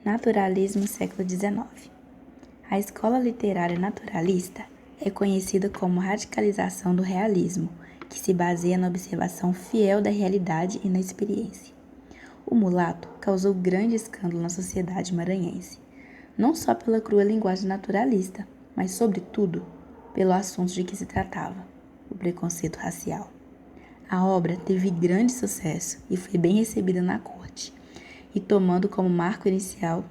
Naturalismo século XIX. A escola literária naturalista é conhecida como radicalização do realismo, que se baseia na observação fiel da realidade e na experiência. O mulato causou grande escândalo na sociedade maranhense, não só pela crua linguagem naturalista, mas, sobretudo, pelo assunto de que se tratava, o preconceito racial. A obra teve grande sucesso e foi bem recebida na corte, e tomando como marco inicial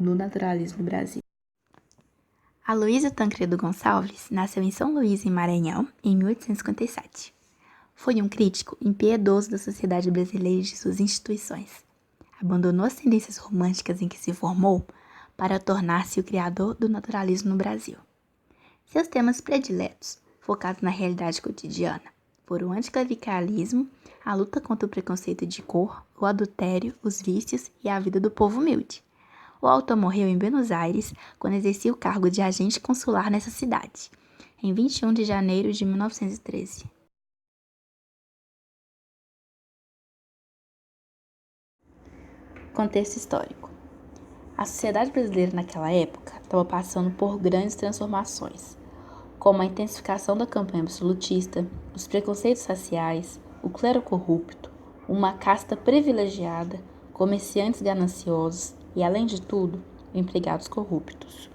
no naturalismo no Brasil. Aloysio Tancredo Gonçalves nasceu em São Luís, em Maranhão, em 1857. Foi um crítico impiedoso da sociedade brasileira e de suas instituições. Abandonou as tendências românticas em que se formou para tornar-se o criador do naturalismo no Brasil. Seus temas prediletos, focados na realidade cotidiana, foram o anticlericalismo, a luta contra o preconceito de cor, o adultério, os vícios e a vida do povo humilde. O autor morreu em Buenos Aires quando exercia o cargo de agente consular nessa cidade, em 21 de janeiro de 1913. Contexto histórico. A sociedade brasileira naquela época estava passando por grandes transformações, como a intensificação da campanha absolutista, os preconceitos raciais, o clero corrupto, uma casta privilegiada, comerciantes gananciosos e, além de tudo, empregados corruptos.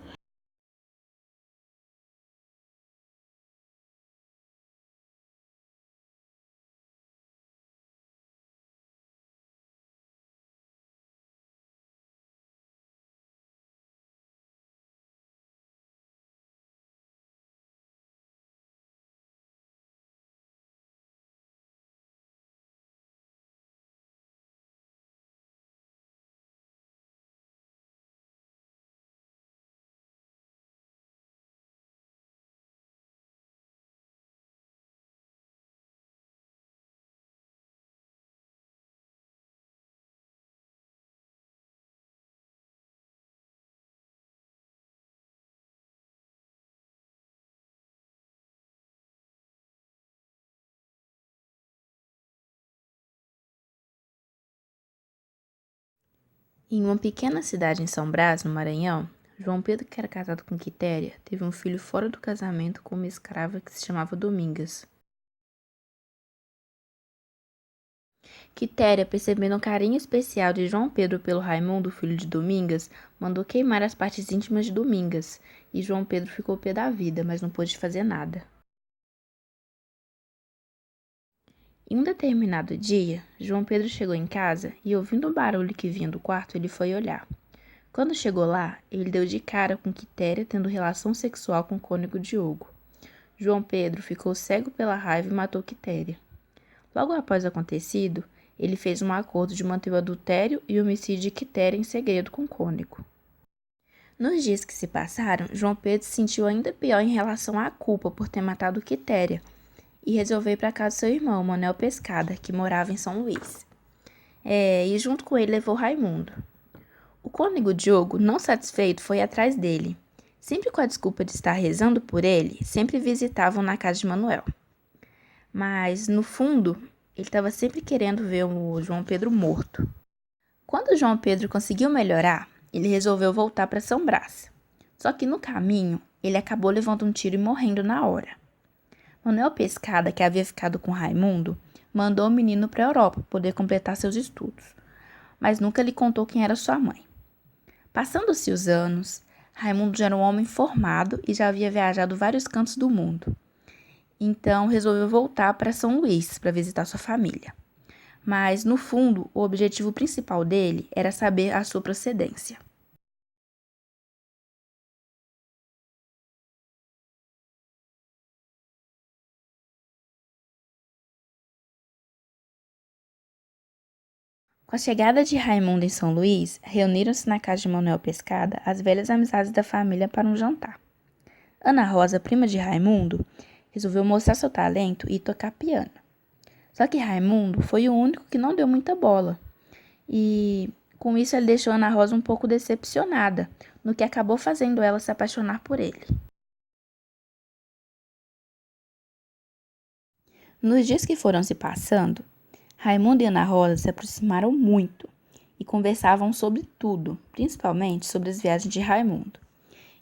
Em uma pequena cidade em São Brás, no Maranhão, João Pedro, que era casado com Quitéria, teve um filho fora do casamento com uma escrava que se chamava Domingas. Quitéria, percebendo o carinho especial de João Pedro pelo Raimundo, filho de Domingas, mandou queimar as partes íntimas de Domingas, e João Pedro ficou pé da vida, mas não pôde fazer nada. Em um determinado dia, João Pedro chegou em casa e, ouvindo o barulho que vinha do quarto, ele foi olhar. Quando chegou lá, ele deu de cara com Quitéria tendo relação sexual com o cônego Diogo. João Pedro ficou cego pela raiva e matou Quitéria. Logo após o acontecido, ele fez um acordo de manter o adultério e o homicídio de Quitéria em segredo com o cônego. Nos dias que se passaram, João Pedro se sentiu ainda pior em relação à culpa por ter matado Quitéria e resolveu ir para casa do seu irmão, Manuel Pescada, que morava em São Luís. E junto com ele levou Raimundo. O cônego Diogo, não satisfeito, foi atrás dele. Sempre com a desculpa de estar rezando por ele, sempre visitavam na casa de Manuel. Mas, no fundo, ele estava sempre querendo ver o João Pedro morto. Quando João Pedro conseguiu melhorar, ele resolveu voltar para São Brás. Só que no caminho, ele acabou levando um tiro e morrendo na hora. Manuel Pescada, que havia ficado com Raimundo, mandou o menino para a Europa poder completar seus estudos, mas nunca lhe contou quem era sua mãe. Passando-se os anos, Raimundo já era um homem formado e já havia viajado vários cantos do mundo. Então, resolveu voltar para São Luís para visitar sua família. Mas, no fundo, o objetivo principal dele era saber a sua procedência. Com a chegada de Raimundo em São Luís, reuniram-se na casa de Manuel Pescada as velhas amizades da família para um jantar. Ana Rosa, prima de Raimundo, resolveu mostrar seu talento e tocar piano. Só que Raimundo foi o único que não deu muita bola. E com isso ele deixou Ana Rosa um pouco decepcionada, no que acabou fazendo ela se apaixonar por ele. Nos dias que foram se passando, Raimundo e Ana Rosa se aproximaram muito, e conversavam sobre tudo, principalmente sobre as viagens de Raimundo.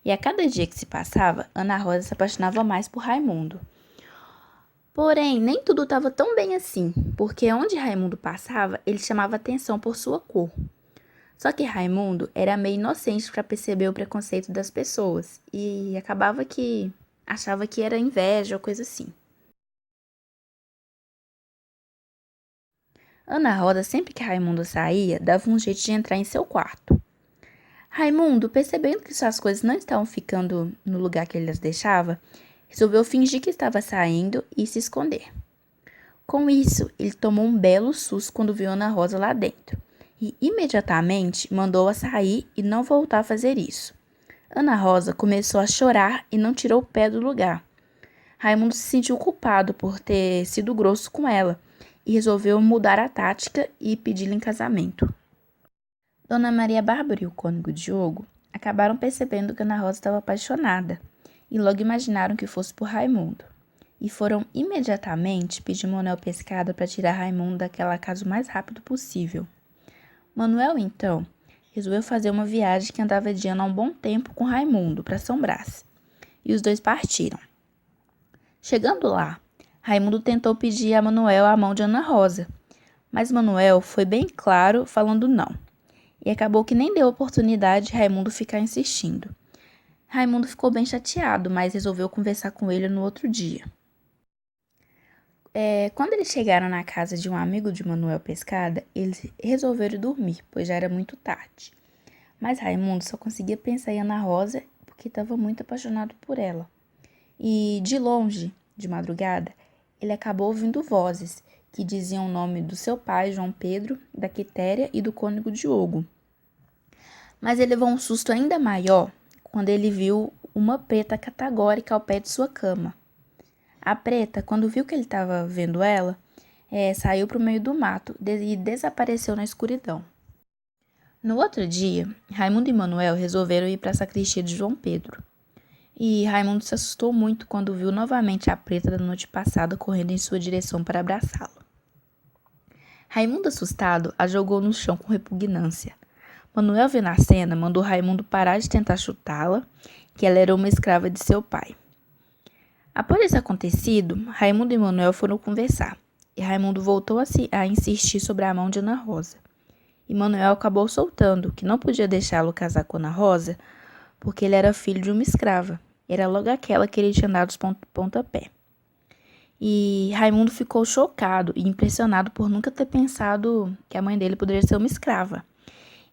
E a cada dia que se passava, Ana Rosa se apaixonava mais por Raimundo. Porém, nem tudo estava tão bem assim, porque onde Raimundo passava, ele chamava atenção por sua cor. Só que Raimundo era meio inocente para perceber o preconceito das pessoas e acabava que achava que era inveja ou coisa assim. Ana Rosa, sempre que Raimundo saía, dava um jeito de entrar em seu quarto. Raimundo, percebendo que suas coisas não estavam ficando no lugar que ele as deixava, resolveu fingir que estava saindo e se esconder. Com isso, ele tomou um belo susto quando viu Ana Rosa lá dentro e imediatamente mandou-a sair e não voltar a fazer isso. Ana Rosa começou a chorar e não tirou o pé do lugar. Raimundo se sentiu culpado por ter sido grosso com ela e resolveu mudar a tática e pedi-la em casamento. Dona Maria Bárbara e o cônego Diogo acabaram percebendo que Ana Rosa estava apaixonada e logo imaginaram que fosse por Raimundo. E foram imediatamente pedir Manuel Pescada para tirar Raimundo daquela casa o mais rápido possível. Manuel, então, resolveu fazer uma viagem que andava adiando há um bom tempo com Raimundo para São Brás, e os dois partiram. Chegando lá, Raimundo tentou pedir a Manuel a mão de Ana Rosa, mas Manuel foi bem claro falando não, e acabou que nem deu oportunidade de Raimundo ficar insistindo. Raimundo ficou bem chateado, mas resolveu conversar com ele no outro dia. Quando eles chegaram na casa de um amigo de Manuel Pescada, eles resolveram dormir, pois já era muito tarde. Mas Raimundo só conseguia pensar em Ana Rosa porque estava muito apaixonado por ela. E, de longe, de madrugada, ele acabou ouvindo vozes que diziam o nome do seu pai, João Pedro, da Quitéria e do cônego Diogo. Mas ele levou um susto ainda maior quando ele viu uma preta categórica ao pé de sua cama. A preta, quando viu que ele estava vendo ela, saiu para o meio do mato e desapareceu na escuridão. No outro dia, Raimundo e Manuel resolveram ir para a sacristia de João Pedro. E Raimundo se assustou muito quando viu novamente a preta da noite passada correndo em sua direção para abraçá-lo. Raimundo, assustado, a jogou no chão com repugnância. Manuel, vendo a cena, mandou Raimundo parar de tentar chutá-la, que ela era uma escrava de seu pai. Após isso acontecido, Raimundo e Manuel foram conversar, e Raimundo voltou a insistir sobre a mão de Ana Rosa. E Manuel acabou soltando que não podia deixá-lo casar com Ana Rosa, porque ele era filho de uma escrava. Era logo aquela que ele tinha dado os pontapé. E Raimundo ficou chocado e impressionado por nunca ter pensado que a mãe dele poderia ser uma escrava.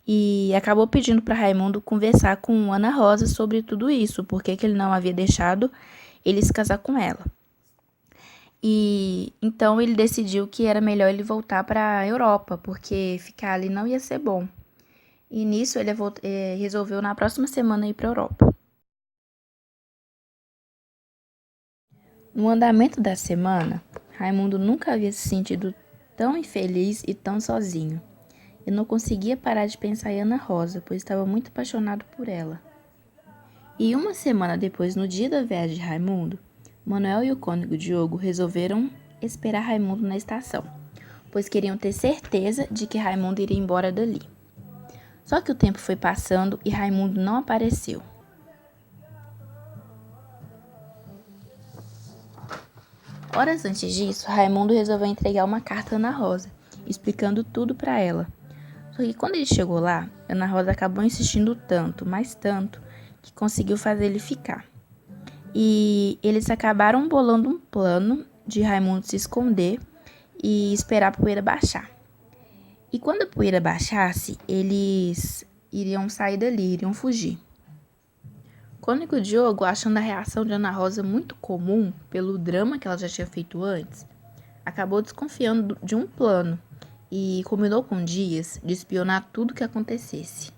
E acabou pedindo para Raimundo conversar com Ana Rosa sobre tudo isso, porque ele não havia deixado ele se casar com ela. E então ele decidiu que era melhor ele voltar para a Europa, porque ficar ali não ia ser bom. E nisso ele resolveu na próxima semana ir para a Europa. No andamento da semana, Raimundo nunca havia se sentido tão infeliz e tão sozinho. Eu não conseguia parar de pensar em Ana Rosa, pois estava muito apaixonado por ela. E uma semana depois, no dia da viagem de Raimundo, Manuel e o cônego Diogo resolveram esperar Raimundo na estação, pois queriam ter certeza de que Raimundo iria embora dali. Só que o tempo foi passando e Raimundo não apareceu. Horas antes disso, Raimundo resolveu entregar uma carta a Ana Rosa, explicando tudo para ela. Só que quando ele chegou lá, Ana Rosa acabou insistindo tanto, mas tanto, que conseguiu fazer ele ficar. E eles acabaram bolando um plano de Raimundo se esconder e esperar a poeira baixar. E quando a poeira baixasse, eles iriam sair dali, iriam fugir. Cônego Diogo, achando a reação de Ana Rosa muito comum pelo drama que ela já tinha feito antes, acabou desconfiando de um plano e combinou com Dias de espionar tudo o que acontecesse.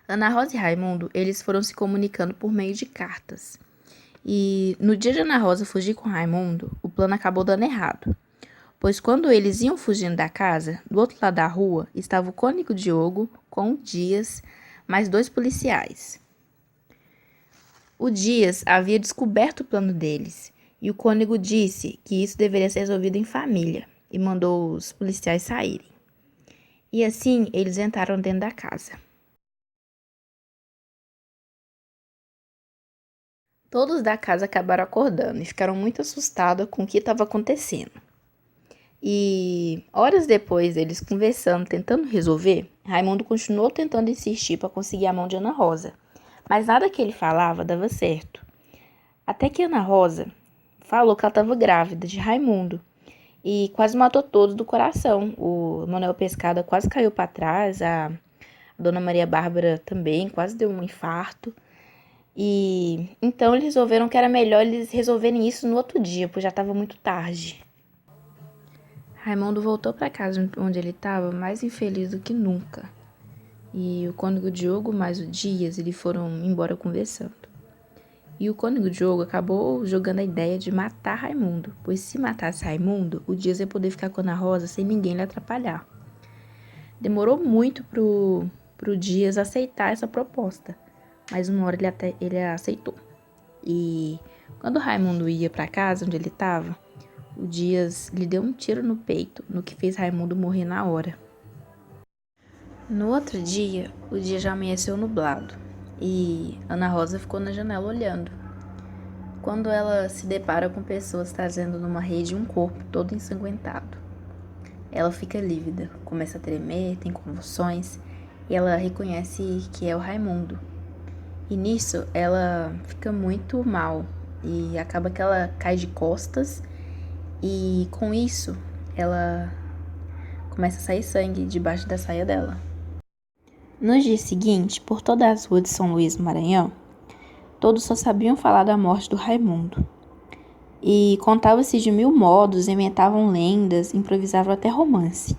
Ana Rosa e Raimundo, eles foram se comunicando por meio de cartas. E no dia de Ana Rosa fugir com Raimundo, o plano acabou dando errado. Pois quando eles iam fugindo da casa, do outro lado da rua estava o cônego Diogo com o Dias, mais 2 policiais. O Dias havia descoberto o plano deles, e o cônego disse que isso deveria ser resolvido em família. e mandou os policiais saírem. E assim, eles entraram dentro da casa. Todos da casa acabaram acordando e ficaram muito assustados com o que estava acontecendo. E horas depois, eles conversando, tentando resolver, Raimundo continuou tentando insistir para conseguir a mão de Ana Rosa. Mas nada que ele falava dava certo. Até que Ana Rosa falou que ela estava grávida de Raimundo e quase matou todos do coração. O Manuel Pescada quase caiu para trás, a Dona Maria Bárbara também quase deu um infarto. E então eles resolveram que era melhor eles resolverem isso no outro dia, pois já estava muito tarde. Raimundo voltou para casa onde ele estava mais infeliz do que nunca. E o cônego Diogo mais o Dias, eles foram embora conversando. E o cônego Diogo acabou jogando a ideia de matar Raimundo, pois se matasse Raimundo, o Dias ia poder ficar com a Ana Rosa sem ninguém lhe atrapalhar. Demorou muito pro Dias aceitar essa proposta, mas uma hora ele aceitou. E quando Raimundo ia para casa onde ele estava, o Dias lhe deu um tiro no peito, no que fez Raimundo morrer na hora. No outro dia, o dia já amanheceu nublado e Ana Rosa ficou na janela olhando. Quando ela se depara com pessoas trazendo numa rede um corpo todo ensanguentado. Ela fica lívida, começa a tremer, tem convulsões e ela reconhece que é o Raimundo. E nisso ela fica muito mal e acaba que ela cai de costas e com isso ela começa a sair sangue debaixo da saia dela. No dia seguinte, por todas as ruas de São Luís do Maranhão, todos só sabiam falar da morte do Raimundo. E contava-se de 1000 modos, inventavam lendas, improvisavam até romance.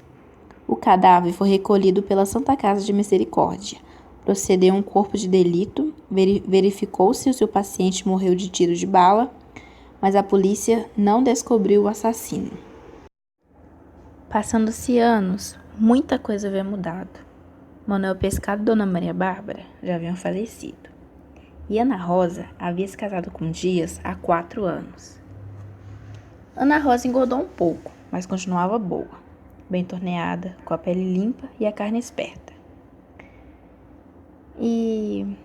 O cadáver foi recolhido pela Santa Casa de Misericórdia. Procedeu um corpo de delito, verificou-se se o paciente morreu de tiro de bala, mas a polícia não descobriu o assassino. Passando-se anos, muita coisa havia mudado. Manuel Pescado e Dona Maria Bárbara já haviam falecido. E Ana Rosa havia se casado com Dias há 4 anos. Ana Rosa engordou um pouco, mas continuava boa, bem torneada, com a pele limpa e a carne esperta. E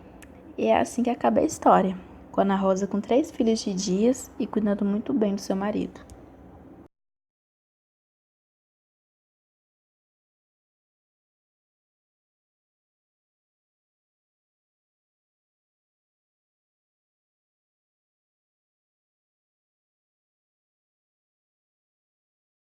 é assim que acaba a história, com Ana Rosa com 3 filhos de Dias e cuidando muito bem do seu marido.